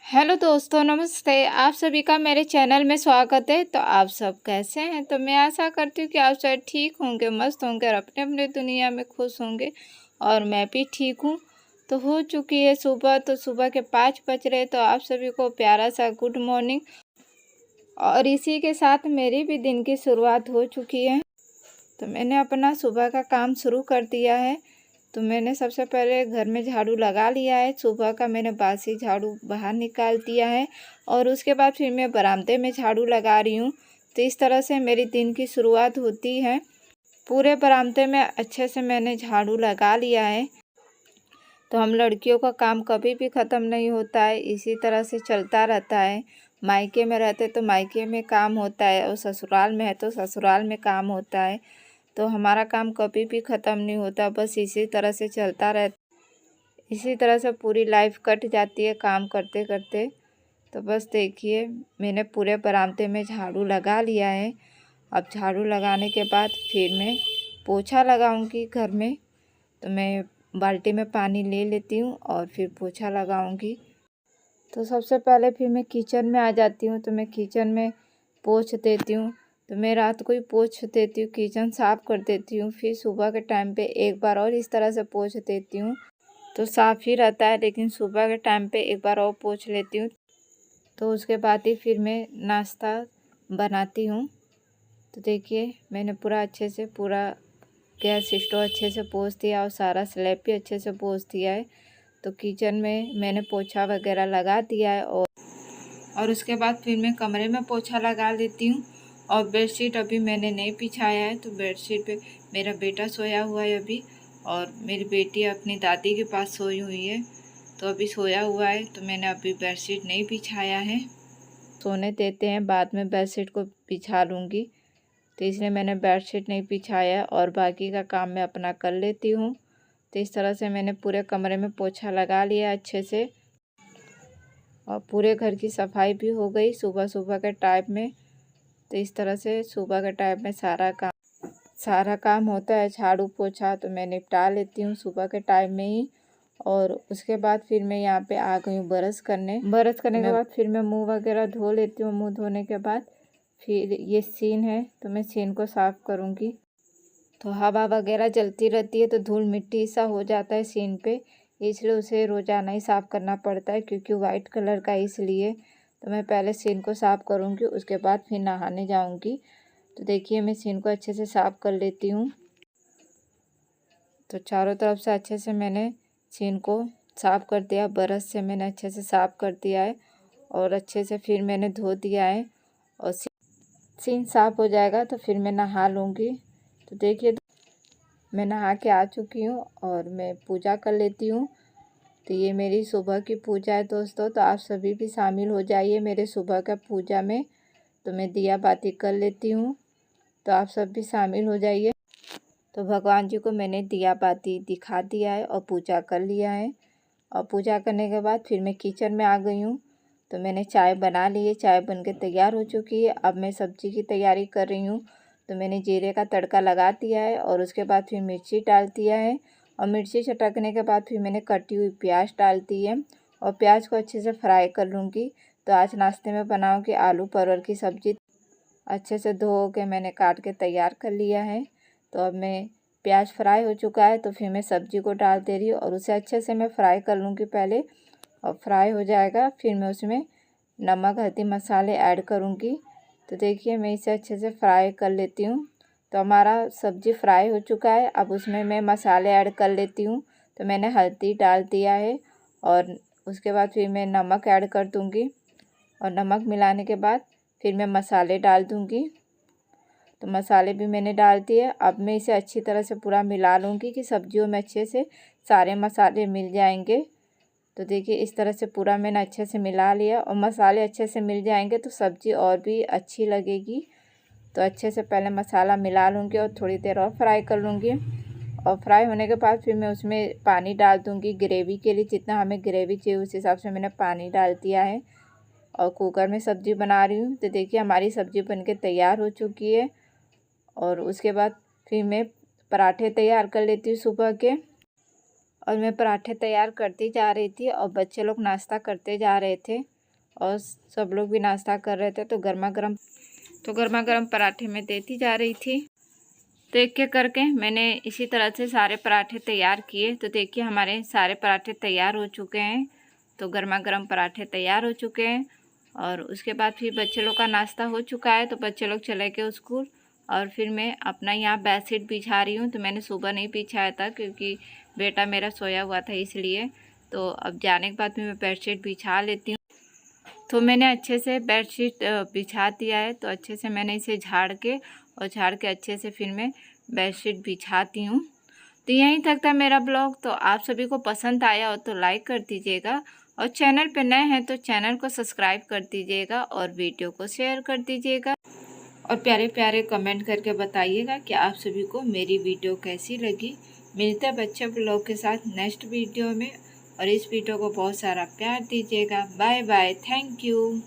Hello दोस्तों, नमस्ते। आप सभी का मेरे चैनल में स्वागत है। तो आप सब कैसे हैं? तो मैं आशा करती हूँ कि आप सब ठीक होंगे, मस्त होंगे और अपने अपने दुनिया में खुश होंगे। और मैं भी ठीक हूँ। तो हो चुकी है सुबह, तो सुबह के 5 बज रहे। तो आप सभी को प्यारा सा गुड मॉर्निंग। और इसी के साथ मेरी भी दिन की शुरुआत हो चुकी है। तो मैंने अपना सुबह का काम शुरू कर दिया है। तो मैंने सबसे पहले घर में झाड़ू लगा लिया है। सुबह का मैंने बासी झाड़ू बाहर निकाल दिया है और उसके बाद फिर मैं बरामदे में झाड़ू लगा रही हूँ। तो इस तरह से मेरी दिन की शुरुआत होती है। पूरे बरामदे में अच्छे से मैंने झाड़ू लगा लिया है। तो हम लड़कियों का काम कभी भी ख़त्म नहीं होता है, इसी तरह से चलता रहता है। मायके में रहते तो मायके में काम होता है और ससुराल में है तो ससुराल में काम होता है। तो हमारा काम कभी भी ख़त्म नहीं होता, बस इसी तरह से चलता रहता। इसी तरह से पूरी लाइफ कट जाती है काम करते करते। तो बस देखिए, मैंने पूरे बरामदे में झाड़ू लगा लिया है। अब झाड़ू लगाने के बाद फिर मैं पोछा लगाऊंगी घर में। तो मैं बाल्टी में पानी ले लेती हूँ और फिर पोछा लगाऊंगी। तो सबसे पहले फिर मैं किचन में आ जाती हूँ। तो मैं किचन में पोंछ देती हूँ। तो मैं रात को ही पोंछ देती हूँ, किचन साफ़ कर देती हूँ। फिर सुबह के टाइम पे एक बार और इस तरह से पोंछ देती हूँ। तो साफ़ ही रहता है, लेकिन सुबह के टाइम पे एक बार और पोंछ लेती हूँ। तो उसके बाद ही फिर मैं नाश्ता बनाती हूँ। तो देखिए, मैंने पूरा अच्छे से पूरा गैस स्टोव अच्छे से पोंछ दिया और सारा स्लैब भी अच्छे से पोंछ दिया है। तो किचन में मैंने पोछा वगैरह लगा दिया है और उसके बाद फिर मैं कमरे में पोछा लगा लेती हूँ। और बेडशीट अभी मैंने नहीं बिछाया है। तो बेडशीट पे मेरा बेटा सोया हुआ है अभी, और मेरी बेटी अपनी दादी के पास सोई हुई है। तो अभी सोया हुआ है, तो मैंने अभी बेडशीट नहीं बिछाया है। सोने देते हैं, बाद में बेडशीट को बिछा लूँगी। तो इसलिए मैंने बेडशीट नहीं बिछाया और बाकी का काम मैं अपना कर लेती हूँ। तो इस तरह से मैंने पूरे कमरे में पोछा लगा लिया अच्छे से और पूरे घर की सफाई भी हो गई सुबह सुबह के टाइम में। तो इस तरह से सुबह के टाइम में सारा काम होता है। झाड़ू पोछा तो मैं निपटा लेती हूँ सुबह के टाइम में ही। और उसके बाद फिर मैं यहाँ पे आ गई हूँ ब्रश करने के बाद फिर मैं मुंह वगैरह धो लेती हूँ। मुंह धोने के बाद फिर ये सीन है, तो मैं सीन को साफ़ करूँगी। तो हवा वगैरह चलती रहती है तो धूल मिट्टी सा हो जाता है सीन पे, इसलिए उसे रोज़ाना ही साफ़ करना पड़ता है, क्योंकि वाइट कलर का इसलिए। तो मैं पहले सीन को साफ़ करूँगी, उसके बाद फिर नहाने जाऊँगी। तो देखिए, मैं सीन को अच्छे से साफ़ कर लेती हूँ। तो चारों तरफ से अच्छे से मैंने सीन को साफ़ कर दिया, ब्रश से मैंने अच्छे से साफ़ कर दिया है और अच्छे से फिर मैंने धो दिया है। और सीन साफ़ हो जाएगा तो फिर मैं नहा लूँगी। तो देखिए, मैं नहा के आ चुकी हूँ और मैं पूजा कर लेती हूँ। तो ये मेरी सुबह की पूजा है दोस्तों। तो आप सभी भी शामिल हो जाइए मेरे सुबह का पूजा में। तो मैं दिया बाती कर लेती हूँ, तो आप सब भी शामिल हो जाइए। तो भगवान जी को मैंने दिया बाती दिखा दिया है और पूजा कर लिया है। और पूजा करने के बाद फिर मैं किचन में आ गई हूँ। तो मैंने चाय बना ली है, चाय बन के तैयार हो चुकी है। अब मैं सब्ज़ी की तैयारी कर रही हूँ। तो मैंने जीरे का तड़का लगा दिया है और उसके बाद फिर मिर्ची डाल दिया है। और मिर्ची चटकने के बाद फिर मैंने कटी हुई प्याज डाल दी है और प्याज को अच्छे से फ्राई कर लूँगी। तो आज नाश्ते में बनाऊँगी आलू परवल की सब्ज़ी। अच्छे से धो के मैंने काट के तैयार कर लिया है। तो अब मैं प्याज फ्राई हो चुका है, तो फिर मैं सब्ज़ी को डाल दे रही हूँ और उसे अच्छे से मैं फ्राई कर लूँगी पहले। और फ्राई हो जाएगा फिर मैं उसमें नमक हल्दी मसाले ऐड करूँगी। तो देखिए, मैं इसे अच्छे से फ्राई कर लेती हूँ। तो हमारा सब्ज़ी फ्राई हो चुका है, अब उसमें मैं मसाले ऐड कर लेती हूँ। तो मैंने हल्दी डाल दिया है और उसके बाद फिर मैं नमक ऐड कर दूँगी और नमक मिलाने के बाद फिर मैं मसाले डाल दूँगी। तो मसाले भी मैंने डाल दिए। अब मैं इसे अच्छी तरह से पूरा मिला लूँगी कि सब्जियों में अच्छे से सारे मसाले मिल जाएंगे। तो देखिए, इस तरह से पूरा मैंने अच्छे से मिला लिया और मसाले अच्छे से मिल जाएंगे तो सब्ज़ी और भी अच्छी लगेगी। तो अच्छे से पहले मसाला मिला लूँगी और थोड़ी देर और फ्राई कर लूँगी। और फ्राई होने के बाद फिर मैं उसमें पानी डाल दूँगी ग्रेवी के लिए। जितना हमें ग्रेवी चाहिए उस हिसाब से मैंने पानी डाल दिया है और कुकर में सब्ज़ी बना रही हूँ। तो देखिए, हमारी सब्ज़ी बनके तैयार हो चुकी है। और उसके बाद फिर मैं पराठे तैयार कर लेती हूँ सुबह के। और मैं पराठे तैयार करती जा रही थी और बच्चे लोग नाश्ता करते जा रहे थे। और सब लोग भी नाश्ता कर रहे थे, तो गर्मा गर्म पराठे में देती जा रही थी। तो एक एक करके मैंने इसी तरह से सारे पराठे तैयार किए। तो देखिए हमारे सारे पराठे तैयार हो चुके हैं। तो गर्मा गर्म पराठे तैयार हो चुके हैं और उसके बाद फिर बच्चे लोग का नाश्ता हो चुका है। तो बच्चे लोग चले गए स्कूल और फिर मैं अपना यहाँ बेडशीट बिछा रही हूँ। तो मैंने सुबह नहीं बिछाया था क्योंकि बेटा मेरा सोया हुआ था इसलिए। तो अब जाने के बाद मैं बेडशीट बिछा लेती हूँ। तो मैंने अच्छे से बेडशीट बिछा दिया है। तो अच्छे से मैंने इसे झाड़ के अच्छे से फिर मैं बेडशीट बिछाती हूँ। तो यहीं तक था मेरा ब्लॉग। तो आप सभी को पसंद आया हो तो लाइक कर दीजिएगा और चैनल पे नए हैं तो चैनल को सब्सक्राइब कर दीजिएगा और वीडियो को शेयर कर दीजिएगा और प्यारे प्यारे कमेंट करके बताइएगा कि आप सभी को मेरी वीडियो कैसी लगी। मिलते हैं बच्चे ब्लॉग के साथ नेक्स्ट वीडियो में और इस वीडियो को बहुत सारा प्यार दीजिएगा। Bye bye, thank you.